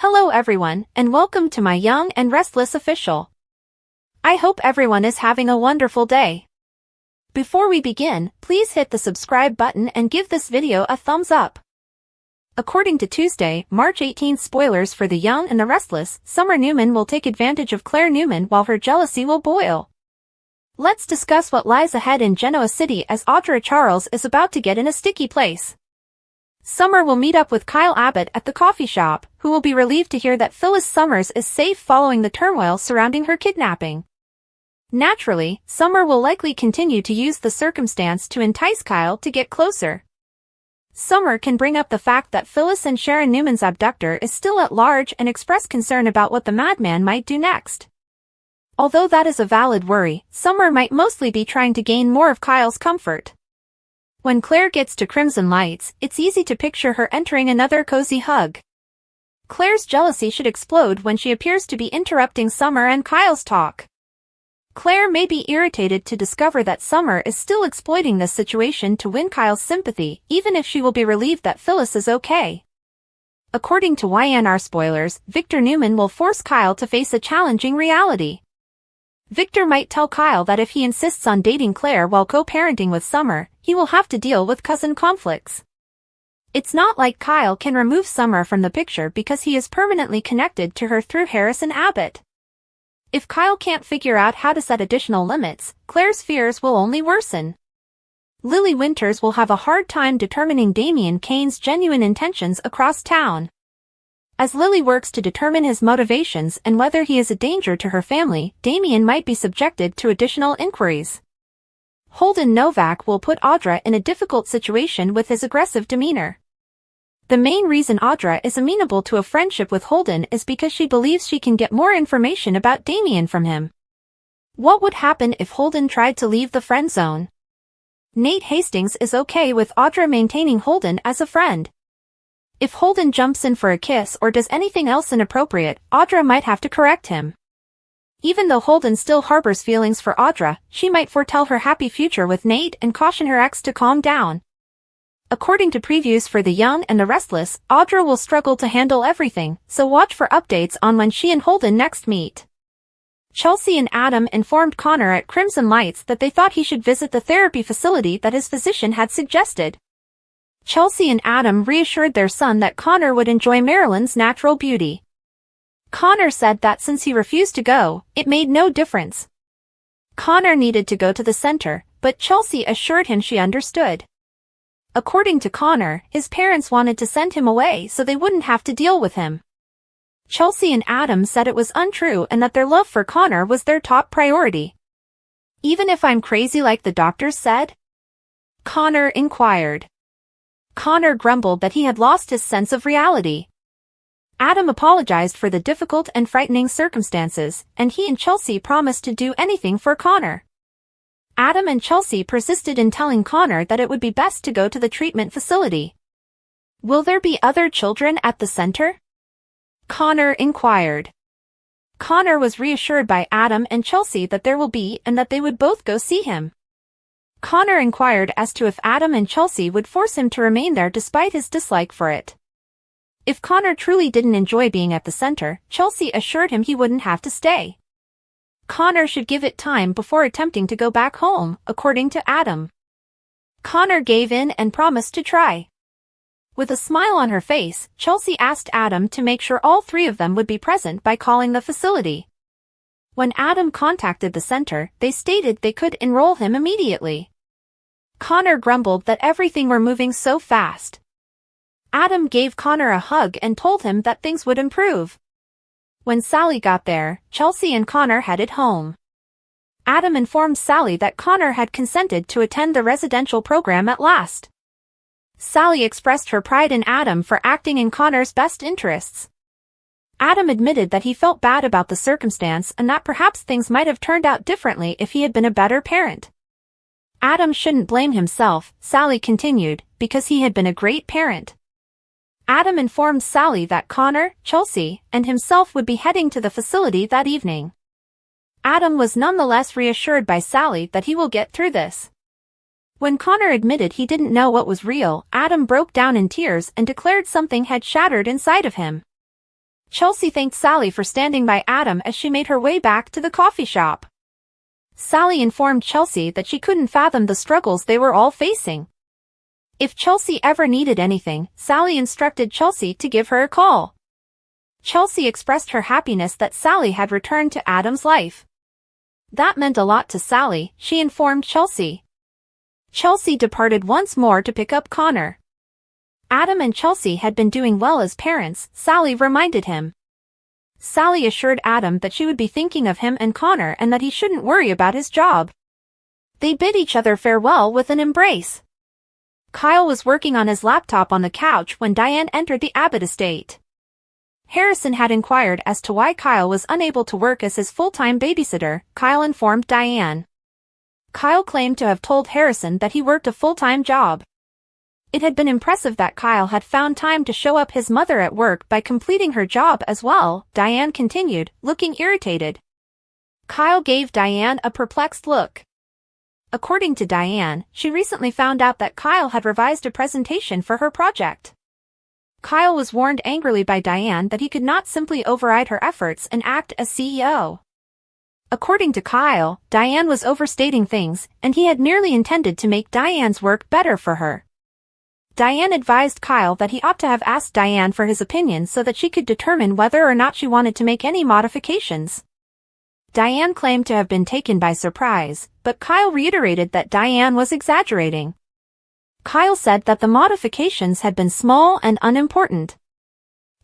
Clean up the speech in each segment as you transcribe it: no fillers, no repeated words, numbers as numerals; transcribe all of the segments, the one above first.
Hello everyone, and welcome to my Young and Restless official. I hope everyone is having a wonderful day. Before we begin, please hit the subscribe button and give this video a thumbs up. According to Tuesday, March 18th spoilers for The Young and the Restless, Summer Newman will take advantage of Claire Newman while her jealousy will boil. Let's discuss what lies ahead in Genoa City as Audra Charles is about to get in a sticky place. Summer will meet up with Kyle Abbott at the coffee shop, who will be relieved to hear that Phyllis Summers is safe following the turmoil surrounding her kidnapping. Naturally, Summer will likely continue to use the circumstance to entice Kyle to get closer. Summer can bring up the fact that Phyllis and Sharon Newman's abductor is still at large and express concern about what the madman might do next. Although that is a valid worry, Summer might mostly be trying to gain more of Kyle's comfort. When Claire gets to Crimson Lights, it's easy to picture her entering another cozy hug. Claire's jealousy should explode when she appears to be interrupting Summer and Kyle's talk. Claire may be irritated to discover that Summer is still exploiting this situation to win Kyle's sympathy, even if she will be relieved that Phyllis is okay. According to YNR spoilers, Victor Newman will force Kyle to face a challenging reality. Victor might tell Kyle that if he insists on dating Claire while co-parenting with Summer, he will have to deal with cousin conflicts. It's not like Kyle can remove Summer from the picture because he is permanently connected to her through Harrison Abbott. If Kyle can't figure out how to set additional limits, Claire's fears will only worsen. Lily Winters will have a hard time determining Damien Kane's genuine intentions across town. As Lily works to determine his motivations and whether he is a danger to her family, Damien might be subjected to additional inquiries. Holden Novak will put Audra in a difficult situation with his aggressive demeanor. The main reason Audra is amenable to a friendship with Holden is because she believes she can get more information about Damien from him. What would happen if Holden tried to leave the friend zone? Nate Hastings is okay with Audra maintaining Holden as a friend. If Holden jumps in for a kiss or does anything else inappropriate, Audra might have to correct him. Even though Holden still harbors feelings for Audra, she might foretell her happy future with Nate and caution her ex to calm down. According to previews for The Young and the Restless, Audra will struggle to handle everything, so watch for updates on when she and Holden next meet. Chelsea and Adam informed Connor at Crimson Lights that they thought he should visit the therapy facility that his physician had suggested. Chelsea and Adam reassured their son that Connor would enjoy Marilyn's natural beauty. Connor said that since he refused to go, it made no difference. Connor needed to go to the center, but Chelsea assured him she understood. According to Connor, his parents wanted to send him away so they wouldn't have to deal with him. Chelsea and Adam said it was untrue and that their love for Connor was their top priority. Even if I'm crazy like the doctors said? Connor inquired. Connor grumbled that he had lost his sense of reality. Adam apologized for the difficult and frightening circumstances, and he and Chelsea promised to do anything for Connor. Adam and Chelsea persisted in telling Connor that it would be best to go to the treatment facility. Will there be other children at the center? Connor inquired. Connor was reassured by Adam and Chelsea that there will be and that they would both go see him. Connor inquired as to if Adam and Chelsea would force him to remain there despite his dislike for it. If Connor truly didn't enjoy being at the center, Chelsea assured him he wouldn't have to stay. Connor should give it time before attempting to go back home, according to Adam. Connor gave in and promised to try. With a smile on her face, Chelsea asked Adam to make sure all three of them would be present by calling the facility. When Adam contacted the center, they stated they could enroll him immediately. Connor grumbled that everything were moving so fast. Adam gave Connor a hug and told him that things would improve. When Sally got there, Chelsea and Connor headed home. Adam informed Sally that Connor had consented to attend the residential program at last. Sally expressed her pride in Adam for acting in Connor's best interests. Adam admitted that he felt bad about the circumstance and that perhaps things might have turned out differently if he had been a better parent. Adam shouldn't blame himself, Sally continued, because he had been a great parent. Adam informed Sally that Connor, Chelsea, and himself would be heading to the facility that evening. Adam was nonetheless reassured by Sally that he will get through this. When Connor admitted he didn't know what was real, Adam broke down in tears and declared something had shattered inside of him. Chelsea thanked Sally for standing by Adam as she made her way back to the coffee shop. Sally informed Chelsea that she couldn't fathom the struggles they were all facing. If Chelsea ever needed anything, Sally instructed Chelsea to give her a call. Chelsea expressed her happiness that Sally had returned to Adam's life. That meant a lot to Sally, she informed Chelsea. Chelsea departed once more to pick up Connor. Adam and Chelsea had been doing well as parents, Sally reminded him. Sally assured Adam that she would be thinking of him and Connor and that he shouldn't worry about his job. They bid each other farewell with an embrace. Kyle was working on his laptop on the couch when Diane entered the Abbott estate. Harrison had inquired as to why Kyle was unable to work as his full-time babysitter. Kyle informed Diane. Kyle claimed to have told Harrison that he worked a full-time job. It had been impressive that Kyle had found time to show up his mother at work by completing her job as well, Diane continued, looking irritated. Kyle gave Diane a perplexed look. According to Diane, she recently found out that Kyle had revised a presentation for her project. Kyle was warned angrily by Diane that he could not simply override her efforts and act as CEO. According to Kyle, Diane was overstating things, and he had merely intended to make Diane's work better for her. Diane advised Kyle that he ought to have asked Diane for his opinion so that she could determine whether or not she wanted to make any modifications. Diane claimed to have been taken by surprise, but Kyle reiterated that Diane was exaggerating. Kyle said that the modifications had been small and unimportant.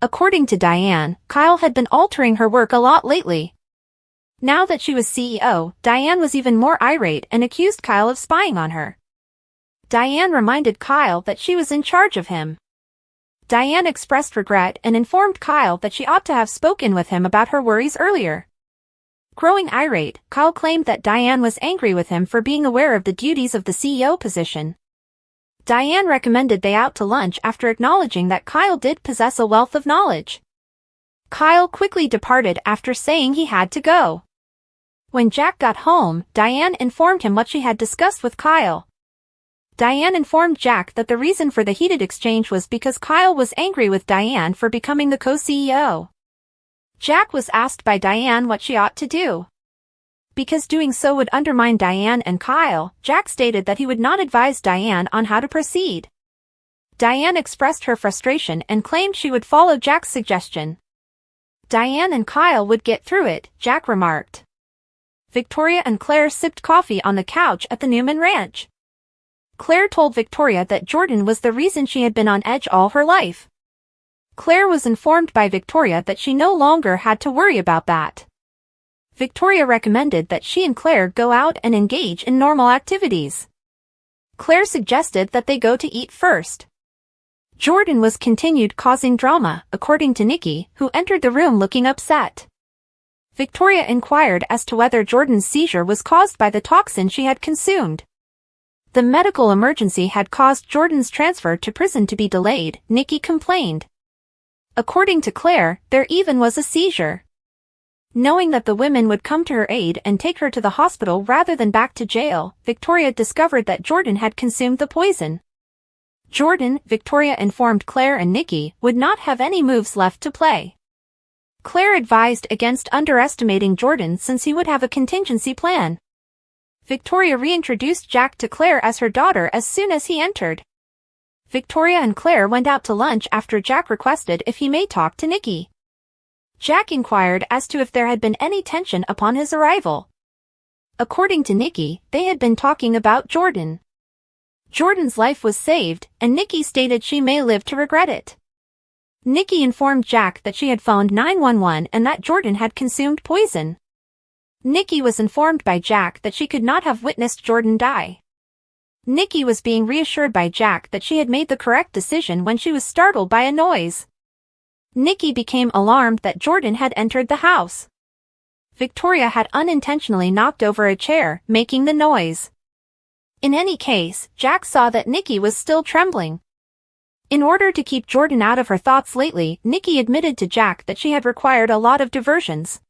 According to Diane, Kyle had been altering her work a lot lately. Now that she was CEO, Diane was even more irate and accused Kyle of spying on her. Diane reminded Kyle that she was in charge of him. Diane expressed regret and informed Kyle that she ought to have spoken with him about her worries earlier. Growing irate, Kyle claimed that Diane was angry with him for being aware of the duties of the CEO position. Diane recommended they out to lunch after acknowledging that Kyle did possess a wealth of knowledge. Kyle quickly departed after saying he had to go. When Jack got home, Diane informed him what she had discussed with Kyle. Diane informed Jack that the reason for the heated exchange was because Kyle was angry with Diane for becoming the co-CEO. Jack was asked by Diane what she ought to do. Because doing so would undermine Diane and Kyle, Jack stated that he would not advise Diane on how to proceed. Diane expressed her frustration and claimed she would follow Jack's suggestion. Diane and Kyle would get through it, Jack remarked. Victoria and Claire sipped coffee on the couch at the Newman Ranch. Claire told Victoria that Jordan was the reason she had been on edge all her life. Claire was informed by Victoria that she no longer had to worry about that. Victoria recommended that she and Claire go out and engage in normal activities. Claire suggested that they go to eat first. Jordan was continued causing drama, according to Nikki, who entered the room looking upset. Victoria inquired as to whether Jordan's seizure was caused by the toxin she had consumed. The medical emergency had caused Jordan's transfer to prison to be delayed, Nikki complained. According to Claire, there even was a seizure. Knowing that the women would come to her aid and take her to the hospital rather than back to jail, Victoria discovered that Jordan had consumed the poison. Jordan, Victoria informed Claire and Nikki, would not have any moves left to play. Claire advised against underestimating Jordan since he would have a contingency plan. Victoria reintroduced Jack to Claire as her daughter as soon as he entered. Victoria and Claire went out to lunch after Jack requested if he may talk to Nikki. Jack inquired as to if there had been any tension upon his arrival. According to Nikki, they had been talking about Jordan. Jordan's life was saved, and Nikki stated she may live to regret it. Nikki informed Jack that she had phoned 911 and that Jordan had consumed poison. Nikki was informed by Jack that she could not have witnessed Jordan die. Nikki was being reassured by Jack that she had made the correct decision when she was startled by a noise. Nikki became alarmed that Jordan had entered the house. Victoria had unintentionally knocked over a chair, making the noise. In any case, Jack saw that Nikki was still trembling. In order to keep Jordan out of her thoughts lately, Nikki admitted to Jack that she had required a lot of diversions.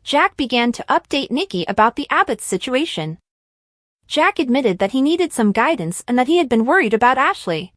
Jack began to update Nikki about the Abbott's situation. Jack admitted that he needed some guidance and that he had been worried about Ashley.